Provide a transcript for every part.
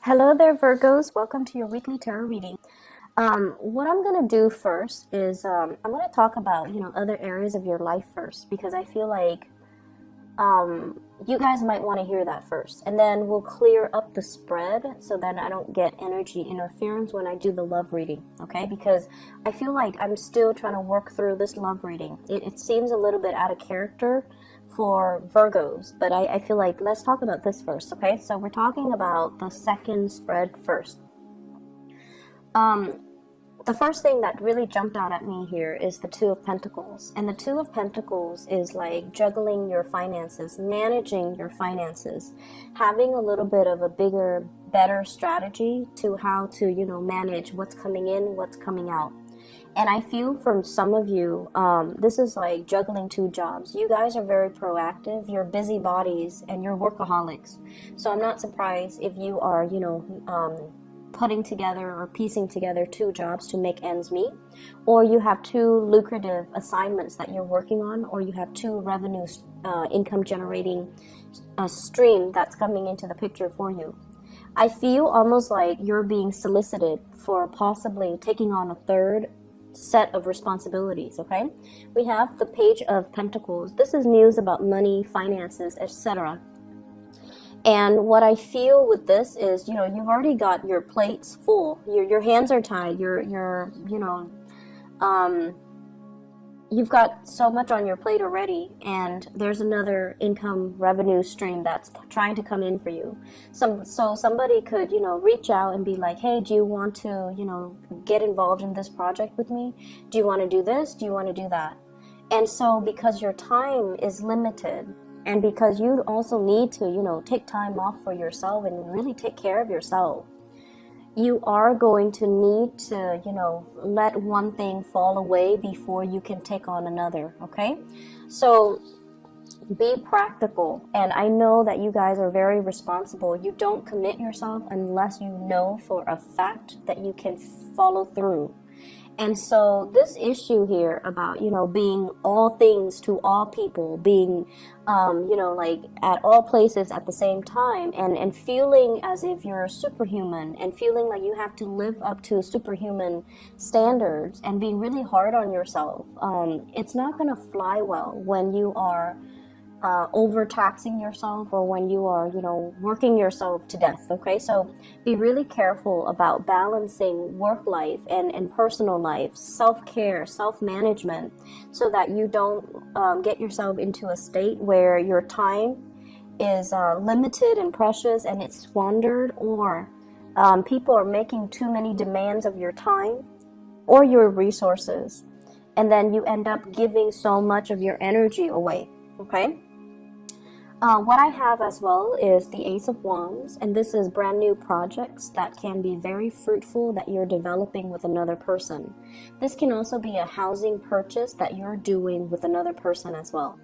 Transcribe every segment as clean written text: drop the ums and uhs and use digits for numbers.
Hello there, Virgos. Welcome to your weekly tarot reading. What I'm going to do first is I'm going to talk about, other areas of your life first because I feel like you guys might want to hear that first. And then we'll clear up the spread so that I don't get energy interference when I do the love reading, okay? Because I feel like I'm still trying to work through this love reading. It seems a little bit out of character for Virgos, but I feel like let's talk about this first, okay? So we're talking about the second spread first. The first thing that really jumped out at me here is the Two of Pentacles. And the Two of Pentacles is like juggling your finances, managing your finances, having a little bit of a bigger, better strategy to how to, manage what's coming in, what's coming out. And I feel from some of you, this is like juggling two jobs. You guys are very proactive. You're busybodies and you're workaholics. So I'm not surprised if you are, putting together or piecing together two jobs to make ends meet, or you have two lucrative assignments that you're working on, or you have two revenue income generating stream that's coming into the picture for you. I feel almost like you're being solicited for possibly taking on a third set of responsibilities, okay? We have the Page of Pentacles. This is news about money, finances, etc. And what I feel with this is, you've already got your plates full. Your hands are tied. You've got so much on your plate already, and there's another income revenue stream that's trying to come in for you. So somebody could, reach out and be like, hey, do you want to, get involved in this project with me? Do you want to do this? Do you want to do that? And so because your time is limited, and because you also need to, take time off for yourself and really take care of yourself, you are going to need to, let one thing fall away before you can take on another, okay? So be practical. And I know that you guys are very responsible. You don't commit yourself unless you know for a fact that you can follow through. And so this issue here about, being all things to all people, being, like at all places at the same time, and feeling as if you're superhuman, and feeling like you have to live up to superhuman standards, and being really hard on yourself, it's not going to fly well when you are overtaxing yourself, or when you are, working yourself to death, okay? So be really careful about balancing work life and personal life, self-care, self-management, so that you don't get yourself into a state where your time is limited and precious and it's squandered, or people are making too many demands of your time or your resources, and then you end up giving so much of your energy away, okay? What I have as well is the Ace of Wands, and this is brand new projects that can be very fruitful that you're developing with another person. This can also be a housing purchase that you're doing with another person as well.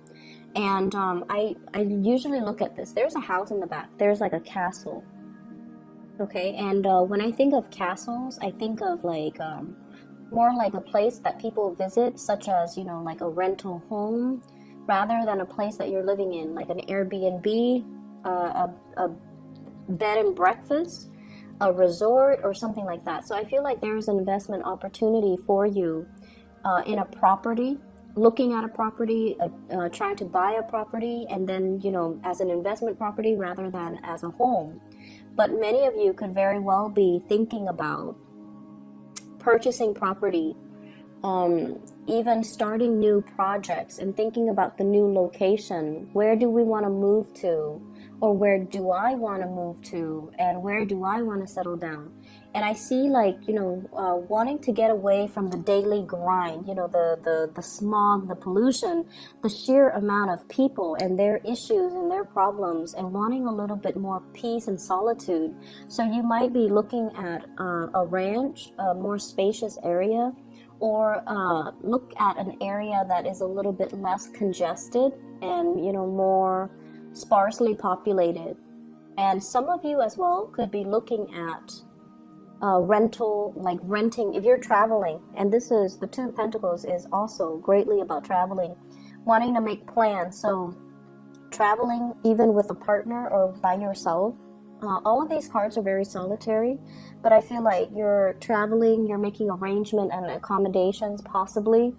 And I usually look at this. There's a house in the back. There's like a castle. Okay, and when I think of castles, I think of like more like a place that people visit, such as, like a rental home, rather than a place that you're living in, like an Airbnb, a bed and breakfast, a resort, or something like that. So I feel like there's an investment opportunity for you in a property, looking at a property, trying to buy a property, and then, as an investment property rather than as a home. But many of you could very well be thinking about purchasing property, even starting new projects and thinking about the new location. Where do we want to move to? Or where do I want to move to? And where do I want to settle down? And I see like, wanting to get away from the daily grind, the smog, the pollution, the sheer amount of people and their issues and their problems, and wanting a little bit more peace and solitude. So you might be looking at a ranch, a more spacious area, or look at an area that is a little bit less congested and, more sparsely populated. And some of you as well could be looking at rental, like renting, if you're traveling. And this is, the Two of Pentacles is also greatly about traveling, wanting to make plans. So traveling even with a partner or by yourself, All of these cards are very solitary, but I feel like you're traveling, you're making arrangement and accommodations possibly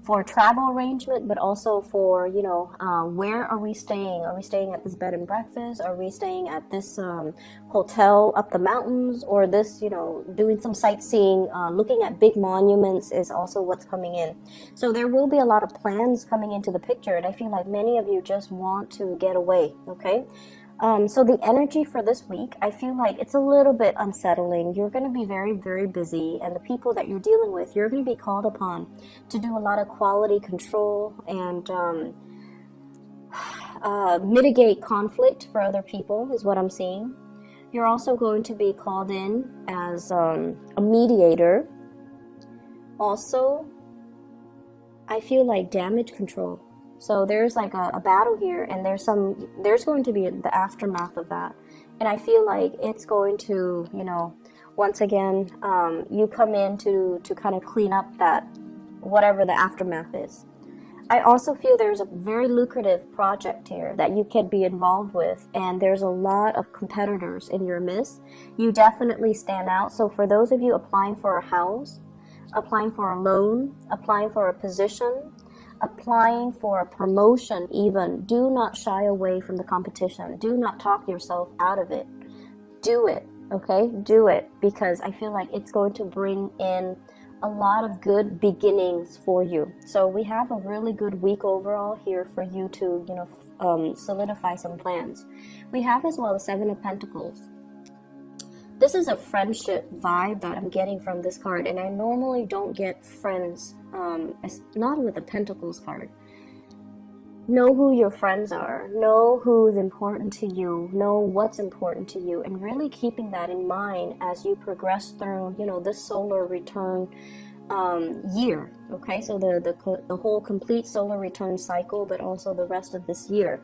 for travel arrangement, but also for, where are we staying? Are we staying at this bed and breakfast? Are we staying at this hotel up the mountains? Or this, doing some sightseeing, looking at big monuments is also what's coming in. So there will be a lot of plans coming into the picture, and I feel like many of you just want to get away, okay? So the energy for this week, I feel like it's a little bit unsettling. You're going to be very, very busy, and the people that you're dealing with, you're going to be called upon to do a lot of quality control and mitigate conflict for other people is what I'm seeing. You're also going to be called in as a mediator. Also, I feel like damage control. So there's like a battle here, and there's going to be the aftermath of that. And I feel like it's going to, once again, you come in to kind of clean up that, whatever the aftermath is. I also feel there's a very lucrative project here that you could be involved with, and there's a lot of competitors in your midst. You definitely stand out. So for those of you applying for a house, applying for a loan, applying for a position, applying for a promotion even, do not shy away from the competition. Do not talk yourself out of it. Do it, okay? Do it, because I feel like it's going to bring in a lot of good beginnings for you. So we have a really good week overall here for you to, solidify some plans. We have as well the Seven of Pentacles. This is a friendship vibe that I'm getting from this card, and I normally don't get friends, not with the Pentacles card. Know who your friends are, know who's important to you, know what's important to you, and really keeping that in mind as you progress through, this solar return year, okay? So the whole complete solar return cycle, but also the rest of this year.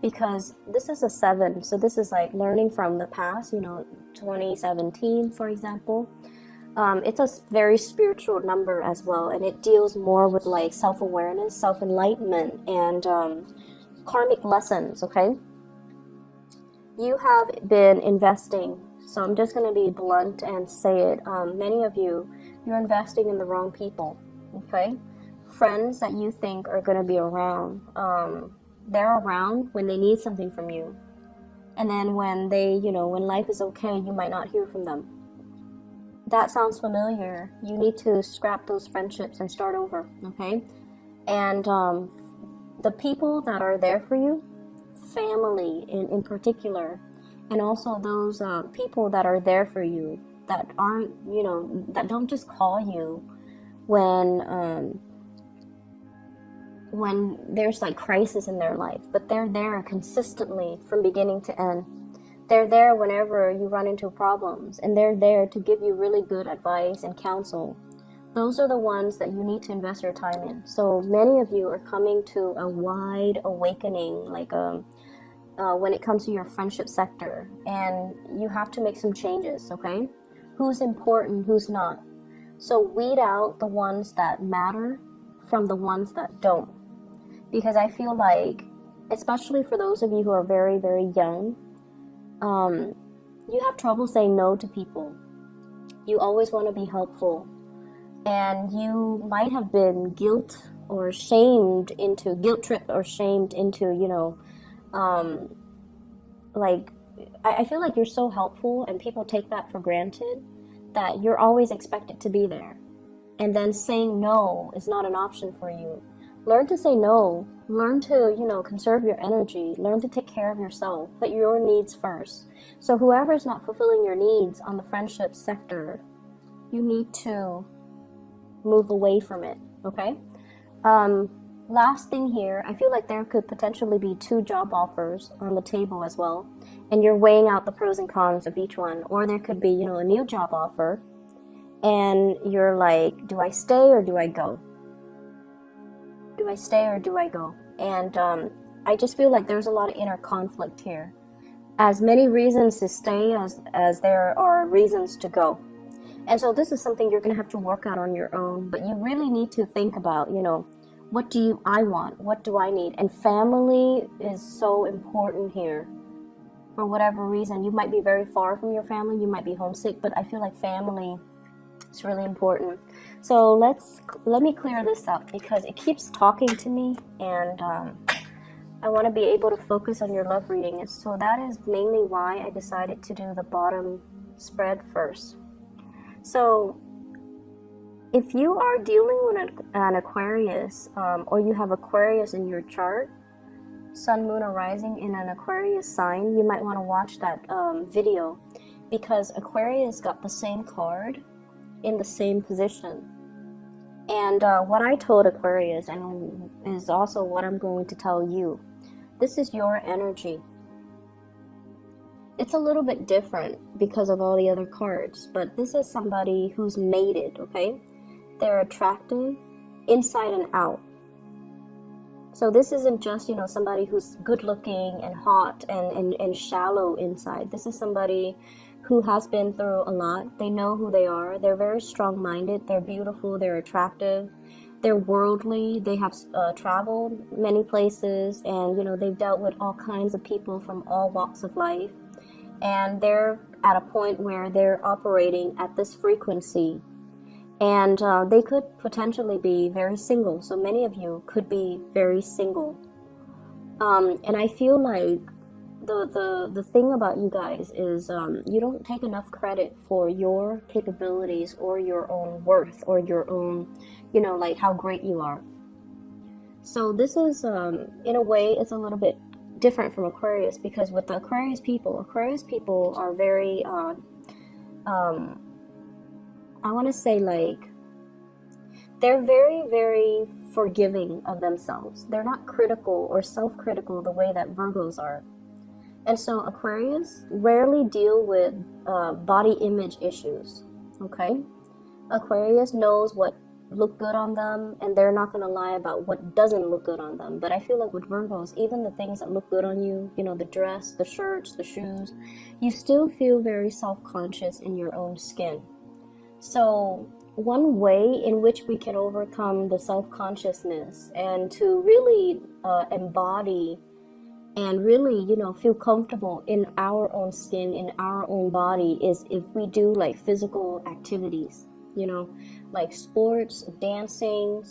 Because this is a 7, so this is like learning from the past, 2017, for example. It's a very spiritual number as well, and it deals more with like self-awareness, self-enlightenment, and karmic lessons, okay? You have been investing, so I'm just going to be blunt and say it. Many of you, you're investing in the wrong people, okay? Friends that you think are going to be around, they're around when they need something from you. And then when they, when life is okay, you might not hear from them. That sounds familiar. You need to scrap those friendships and start over, okay? And the people that are there for you, family in particular, and also those people that are there for you that aren't, that don't just call you when there's like crisis in their life, but they're there consistently from beginning to end. They're there whenever you run into problems, and they're there to give you really good advice and counsel. Those are the ones that you need to invest your time in. So many of you are coming to a wide awakening, like when it comes to your friendship sector, and you have to make some changes, okay? Who's important, who's not. So weed out the ones that matter from the ones that don't. Because I feel like, especially for those of you who are very, very young, you have trouble saying no to people. You always want to be helpful. And you might have been guilt tripped or shamed into, I feel like you're so helpful and people take that for granted that you're always expected to be there. And then saying no is not an option for you. Learn to say no. Learn to, conserve your energy. Learn to take care of yourself. Put your needs first. So whoever's not fulfilling your needs on the friendship sector, you need to move away from it, okay? Last thing here, I feel like there could potentially be 2 job offers on the table as well. And you're weighing out the pros and cons of each one. Or there could be, a new job offer. And you're like, do I stay or do I go? Do I stay or do I go? And I just feel like there's a lot of inner conflict here. As many reasons to stay as there are reasons to go. And so this is something you're going to have to work out on your own. But you really need to think about, what I want? What do I need? And family is so important here. for whatever reason. You might be very far from your family, you might be homesick, but I feel like family is really important. So let me clear this up because it keeps talking to me, and I want to be able to focus on your love reading. And so that is mainly why I decided to do the bottom spread first. So if you are dealing with an Aquarius, or you have Aquarius in your chart, Sun, Moon, or Rising in an Aquarius sign, you might want to watch that video, because Aquarius got the same card in the same position. And what I told Aquarius, and is also what I'm going to tell you, this is your energy. It's a little bit different because of all the other cards, but this is somebody who's mated, okay? They're attractive inside and out. So this isn't just, somebody who's good looking and hot and shallow inside. This is somebody who has been through a lot. They know who they are. They're very strong-minded. They're beautiful. They're attractive. They're worldly. They have traveled many places, and, they've dealt with all kinds of people from all walks of life. And they're at a point where they're operating at this frequency. And they could potentially be very single. So many of you could be very single. And I feel like the thing about you guys is you don't take enough credit for your capabilities or your own worth or your own, like how great you are. So this is, in a way, it's a little bit different from Aquarius, because with the Aquarius people are very, I want to say, like, they're very, very forgiving of themselves. They're not critical or self-critical the way that Virgos are. And so Aquarius rarely deal with body image issues, okay? Aquarius knows what look good on them, and they're not going to lie about what doesn't look good on them. But I feel like with Virgos, even the things that look good on you, the dress, the shirts, the shoes, you still feel very self-conscious in your own skin. So one way in which we can overcome the self-consciousness and to really embody and really, feel comfortable in our own skin, in our own body, is if we do like physical activities, like sports, dancing,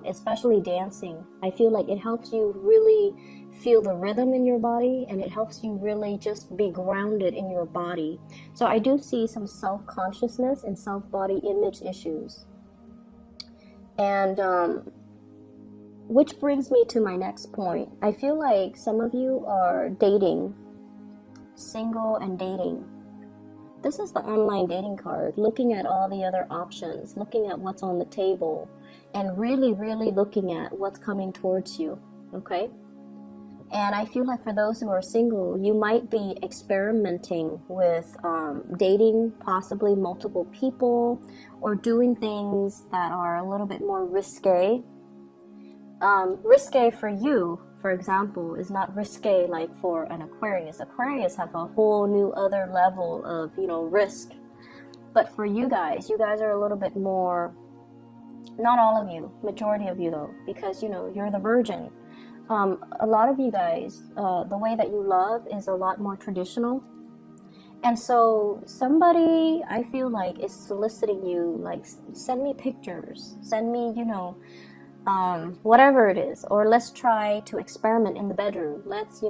especially dancing. I feel like it helps you really feel the rhythm in your body, and it helps you really just be grounded in your body. So I do see some self-consciousness and self-body image issues. And which brings me to my next point. I feel like some of you are dating, single and dating. This is the online dating card, looking at all the other options, looking at what's on the table, and really, really looking at what's coming towards you, okay? And I feel like for those who are single, you might be experimenting with dating possibly multiple people, or doing things that are a little bit more risque. Risque for you, for example, is not risque like for an Aquarius. Aquarius have a whole new other level of, risk. But for you guys are a little bit more, not all of you, majority of you though, because, you're the virgin. A lot of you guys, the way that you love is a lot more traditional. And so somebody, I feel like, is soliciting you, like, send me pictures, send me, whatever it is, or let's try to experiment in the bedroom. Let's,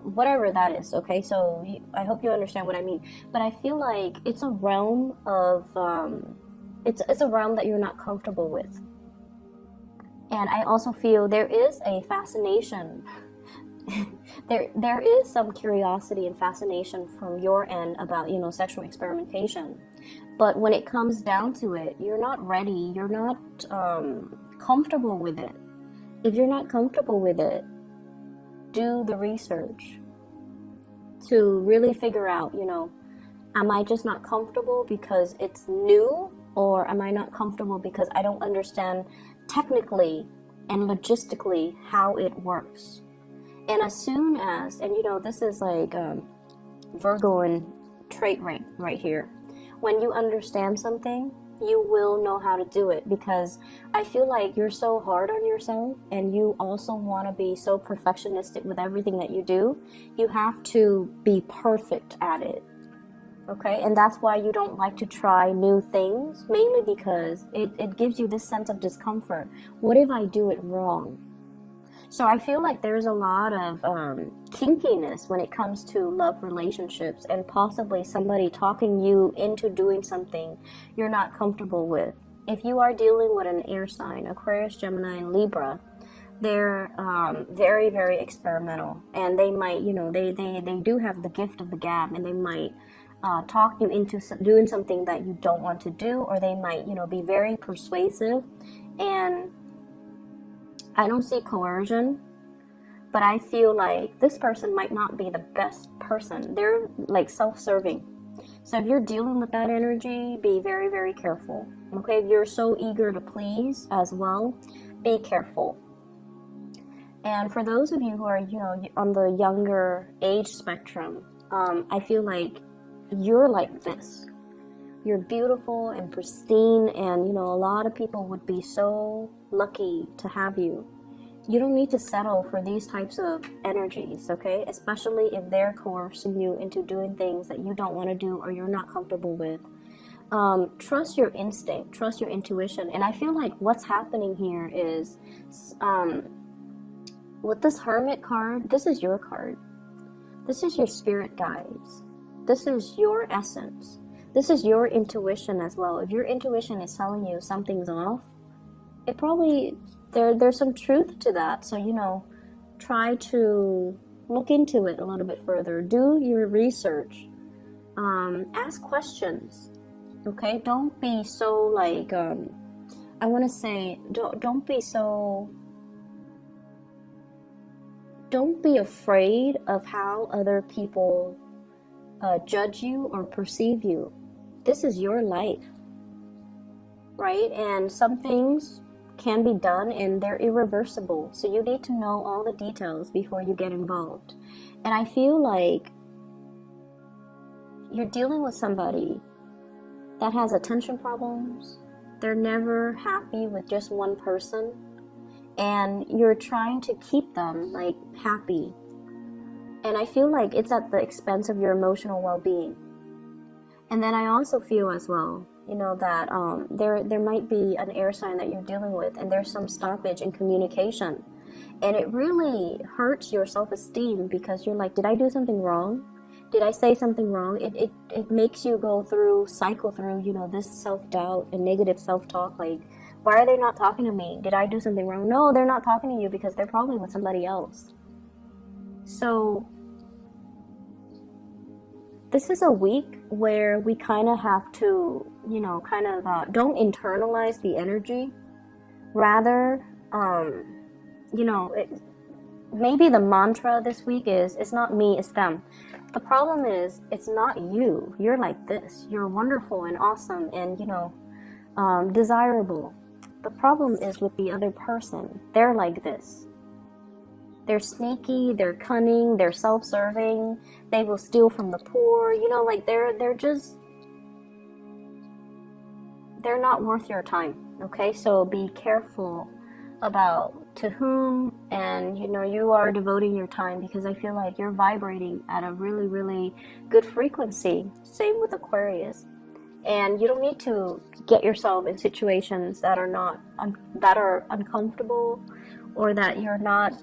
whatever that is, okay? So I hope you understand what I mean. But I feel like it's a realm of, it's a realm that you're not comfortable with. And I also feel there is a fascination. there is some curiosity and fascination from your end about, sexual experimentation. But when it comes down to it, you're not ready. You're not comfortable with it. If you're not comfortable with it, do the research to really figure out, am I just not comfortable because it's new? Or am I not comfortable because I don't understand technically and logistically how it works? And as soon as, and this is like Virgo and trait right here. When you understand something you will know how to do it, because I feel like you're so hard on yourself and you also want to be so perfectionistic with everything that you do. You have to be perfect at it. Okay, and that's why you don't like to try new things, mainly because it gives you this sense of discomfort. What if I do it wrong? So I feel like there's a lot of kinkiness when it comes to love relationships, and possibly somebody talking you into doing something you're not comfortable with. If you are dealing with an air sign, Aquarius, Gemini, and Libra, they're very, very experimental, and they might, they do have the gift of the gab, and they might talk you into doing something that you don't want to do, or they might, be very persuasive. And I don't see coercion, but I feel like this person might not be the best person. They're like self-serving. So if you're dealing with that energy, be very, very careful. Okay, if you're so eager to please as well, be careful. And for those of you who are, on the younger age spectrum, I feel like you're like this. You're beautiful and pristine, and a lot of people would be so lucky to have you. You don't need to settle for these types of energies, okay? Especially if they're coercing you into doing things that you don't want to do or you're not comfortable with. Trust your instinct, trust your intuition. And I feel like what's happening here is, with this Hermit card, this is your card. This is your spirit guides. This is your essence. This is your intuition as well. If your intuition is telling you something's off, it probably, there's some truth to that. So, try to look into it a little bit further. Do your research. Ask questions. Okay? Don't be so like, I want to say, don't be afraid of how other people judge you or perceive you. This is your life, right? And some things can be done and they're irreversible. So you need to know all the details before you get involved. And I feel like you're dealing with somebody that has attention problems. They're never happy with just one person. And you're trying to keep them like happy. And I feel like it's at the expense of your emotional well-being. And then I also feel as well, that there might be an air sign that you're dealing with, and there's some stoppage in communication. And it really hurts your self-esteem, because you're like, did I do something wrong? Did I say something wrong? It makes you cycle through, this self-doubt and negative self-talk, like, why are they not talking to me? Did I do something wrong? No, they're not talking to you because they're probably with somebody else. So this is a week where we kind of have to, don't internalize the energy. Rather, maybe the mantra this week is, it's not me, it's them. The problem is, it's not you. You're like this. You're wonderful and awesome and, desirable. The problem is with the other person. They're like this. They're sneaky, they're cunning, they're self-serving, they will steal from the poor, they're not worth your time, okay? So be careful about to whom and you are devoting your time, because I feel like you're vibrating at a really, really good frequency. Same with Aquarius. And you don't need to get yourself in situations that are uncomfortable, or that you're not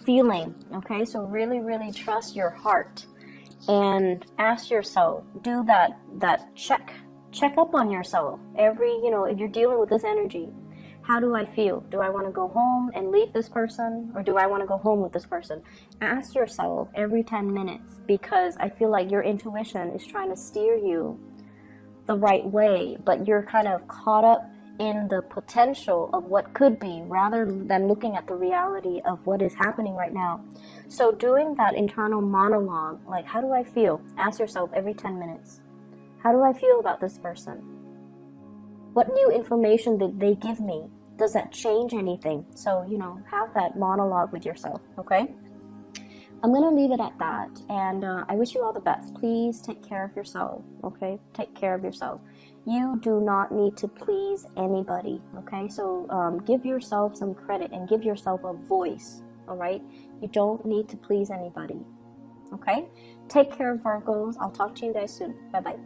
feeling. Okay, so really, really trust your heart and ask yourself, do that check up on yourself every, if you're dealing with this energy. How do I feel? Do I want to go home and leave this person, or do I want to go home with this person? Ask yourself every 10 minutes, because I feel like your intuition is trying to steer you the right way, but you're kind of caught up in the potential of what could be, rather than looking at the reality of what is happening right now. So doing that internal monologue, like, how do I feel? Ask yourself every 10 minutes. How do I feel about this person? What new information did they give me? Does that change anything? So, have that monologue with yourself, okay? I'm gonna leave it at that, and I wish you all the best. Please take care of yourself, okay? Take care of yourself. You do not need to please anybody, okay? So give yourself some credit and give yourself a voice, all right? You don't need to please anybody, okay? Take care, Virgos. I'll talk to you guys soon. Bye-bye.